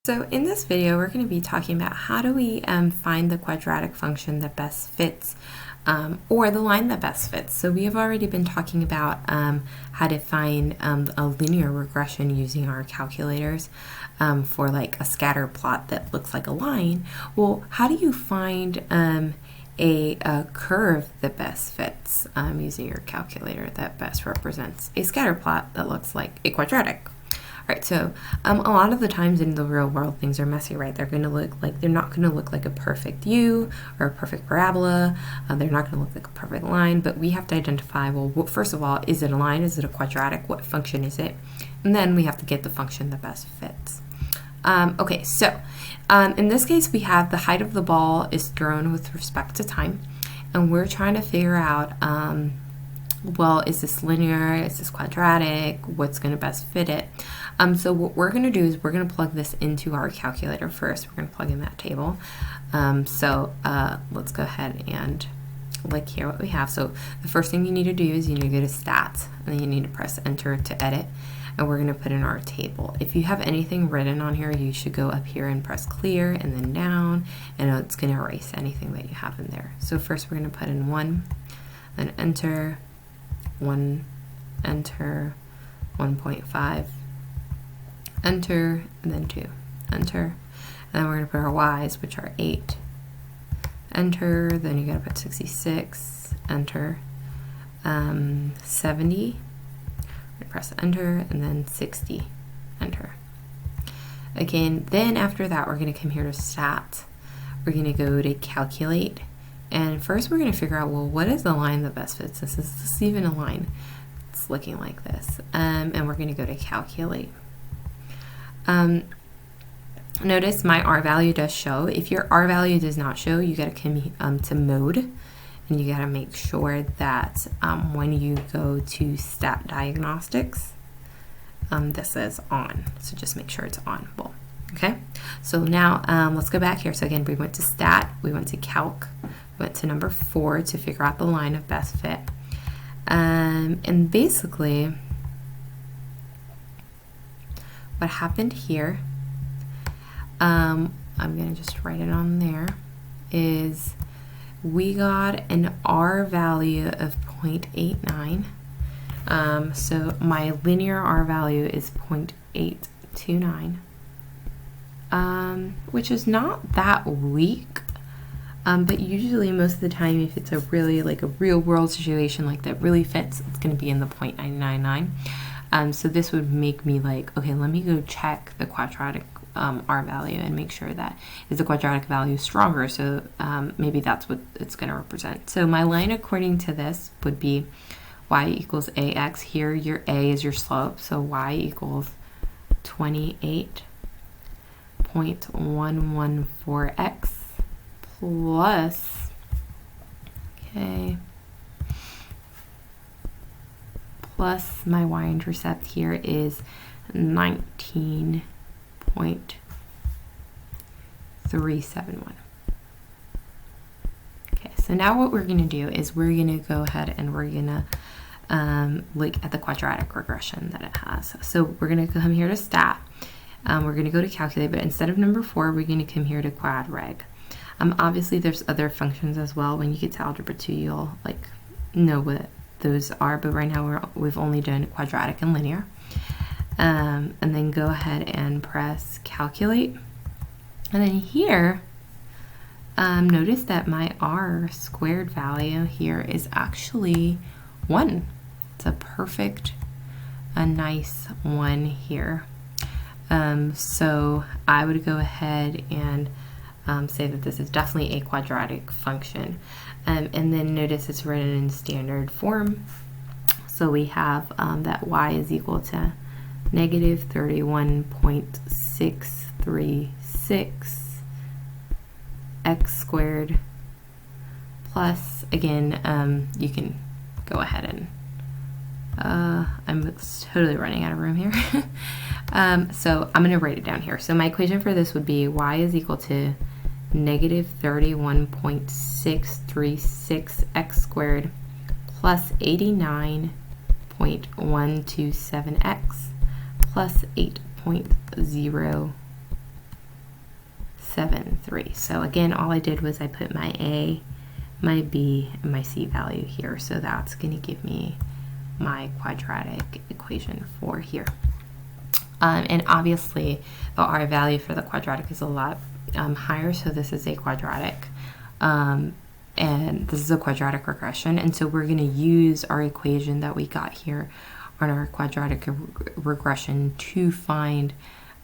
So in this video, we're going to be talking about how do we find the quadratic function that best fits or the line that best fits. So we have already been talking about how to find a linear regression using our calculators for like a scatter plot that looks like a line. Well, how do you find a curve that best fits using your calculator that best represents a scatter plot that looks like a quadratic? All right, so a lot of the times in the real world, things are messy, right? They're not going to look like a perfect U or a perfect parabola. They're not going to look like a perfect line, but we have to identify, well, first of all, is it a line? Is it a quadratic? What function is it? And then we have to get the function that best fits. Okay, so in this case, we have the height of the ball is thrown with respect to time, and we're trying to figure out, well, is this linear? Is this quadratic? What's going to best fit it? So what we're going to do is we're going to plug this into our calculator first. We're going to plug in that table. Let's go ahead and look here what we have. So the first thing you need to do is you need to go to stats, and then you need to press enter to edit, and we're going to put in our table. If you have anything written on here, you should go up here and press clear and then down, and it's going to erase anything that you have in there. So first we're going to put in 1, then enter, 1, enter, 1.5, enter, and then 2, enter, and then we're going to put our y's, which are 8, enter, then you got to put 66, enter, 70, press enter, and then 60, enter. Again, then after that, we're going to come here to stat. We're going to go to calculate, and first we're going to figure out, well, what is the line that best fits this? Is this even a line? It's looking like this, and we're going to go to calculate. Notice my R value does show. If your R value does not show, you got to come to mode, and you got to make sure that when you go to stat diagnostics, this is on. So just make sure it's on. Well, okay. So now let's go back here. So again, we went to stat, we went to calc, we went to number 4 to figure out the line of best fit, and basically what happened here, I'm going to just write it on there, is we got an R value of 0.89. So my linear R value is 0.829, which is not that weak. But usually most of the time, if it's a really like a real world situation like that really fits, it's going to be in the 0.999. So this would make me like, okay, let me go check the quadratic R value and make sure that is the quadratic value stronger. So maybe that's what it's going to represent. So my line according to this would be y equals ax. Here your a is your slope, so y equals 28.114x plus, okay, plus my y-intercept here is 19.371. Okay, so now what we're going to do is we're going to go ahead and we're going to look at the quadratic regression that it has. So we're going to come here to stat. We're going to go to calculate, but instead of number 4, we're going to come here to quad reg. Obviously, there's other functions as well. When you get to algebra 2, you'll like know what those are, but right now we've only done quadratic and linear. And then go ahead and press calculate. And then here, notice that my R squared value here is actually 1. It's a perfect, a nice 1 here. So I would go ahead and say that this is definitely a quadratic function. And then notice it's written in standard form. So we have that y is equal to negative 31.636 x squared plus, again, you can go ahead and, I'm totally running out of room here. So I'm going to write it down here. So my equation for this would be y is equal to negative 31.636 x squared plus 89.127x plus 8.0 0.73. So again, all I did was I put my A, my B, and my C value here. So that's going to give me my quadratic equation for here. And obviously the R value for the quadratic is a lot higher, so this is a quadratic. And this is a quadratic regression, and so we're going to use our equation that we got here on our quadratic regression to find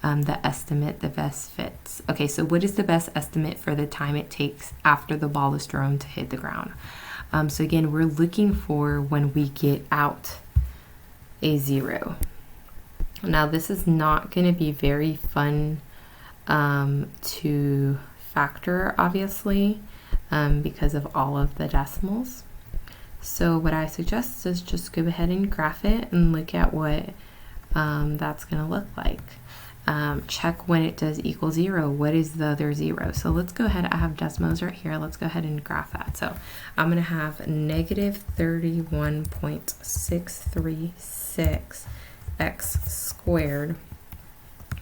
the estimate, the best fits. Okay, so what is the best estimate for the time it takes after the ball is thrown to hit the ground? So again, we're looking for when we get out a 0. Now this is not going to be very fun to factor, obviously, because of all of the decimals. So what I suggest is just go ahead and graph it and look at what that's going to look like. Check when it does equal 0. What is the other 0? So let's go ahead. I have decimals right here. Let's go ahead and graph that. So I'm going to have negative 31.636 x squared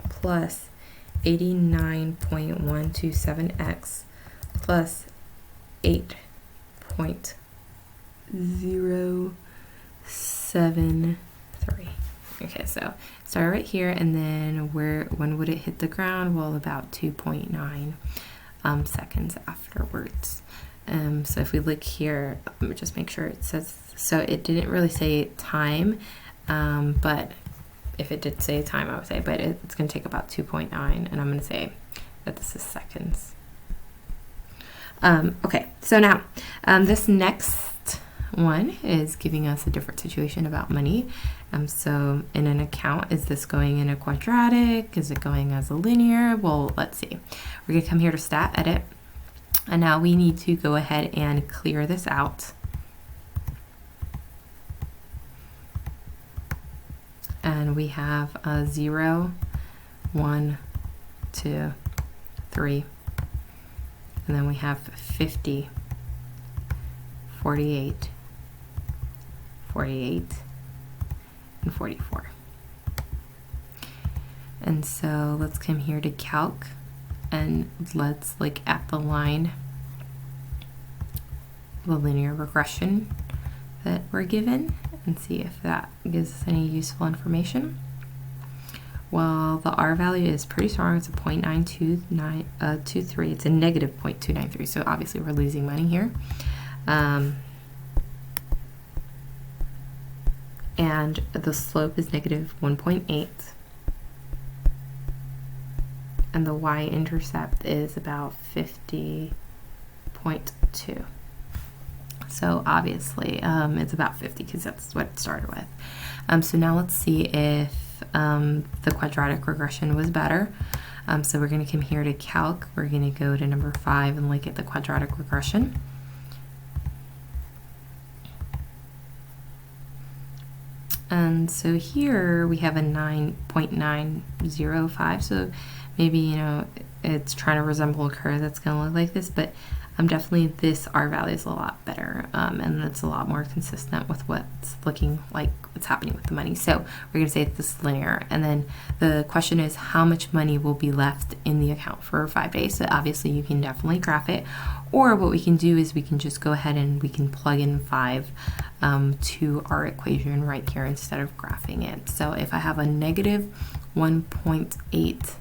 plus 89.127x plus 8.073. Okay, so start right here, and then when would it hit the ground? Well, about 2.9 seconds afterwards. So if we look here, let me just make sure it says, so it didn't really say time, but if it did say time, I would say, but it's going to take about 2.9, and I'm going to say that this is seconds. Okay, so now this next one is giving us a different situation about money. So in an account, is this going in a quadratic? Is it going as a linear? Well, let's see. We're going to come here to stat edit, and now we need to go ahead and clear this out. And we have 0, 1, 2, 3, and then we have 50, 48, 48, and 44. And so let's come here to calc, and let's look at the line, the linear regression that we're given, and see if that gives us any useful information. Well, the R value is pretty strong. It's a 0.923. It's a negative 0.293, so obviously we're losing money here. And the slope is negative 1.8. And the y-intercept is about 50.2. So obviously it's about 50 because that's what it started with. So now let's see if the quadratic regression was better. So we're going to come here to calc. We're going to go to number 5 and look at the quadratic regression. And so here we have a 9.905. So maybe, you know, it's trying to resemble a curve that's going to look like this, but definitely this R value is a lot better, and it's a lot more consistent with what's looking like what's happening with the money. So we're going to say this is linear, and then the question is how much money will be left in the account for 5 days. So obviously you can definitely graph it, or what we can do is we can just go ahead and we can plug in 5 to our equation right here instead of graphing it. So if I have a negative 1.8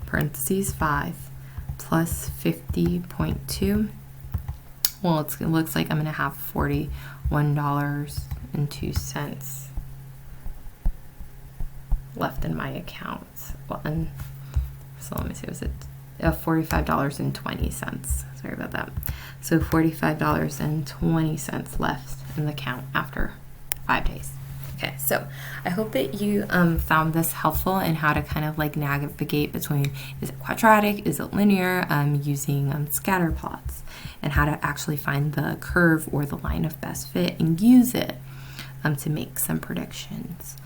parentheses 5 plus 50.2, well, it looks like I'm going to have $41.02 left in my account. Well, and so let me see, was it $45.20? Sorry about that. So $45.20 left in the account after 5 days. Okay, so I hope that you found this helpful in how to kind of like navigate between, is it quadratic, is it linear, using scatter plots, and how to actually find the curve or the line of best fit and use it to make some predictions.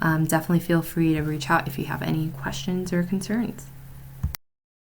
Definitely feel free to reach out if you have any questions or concerns.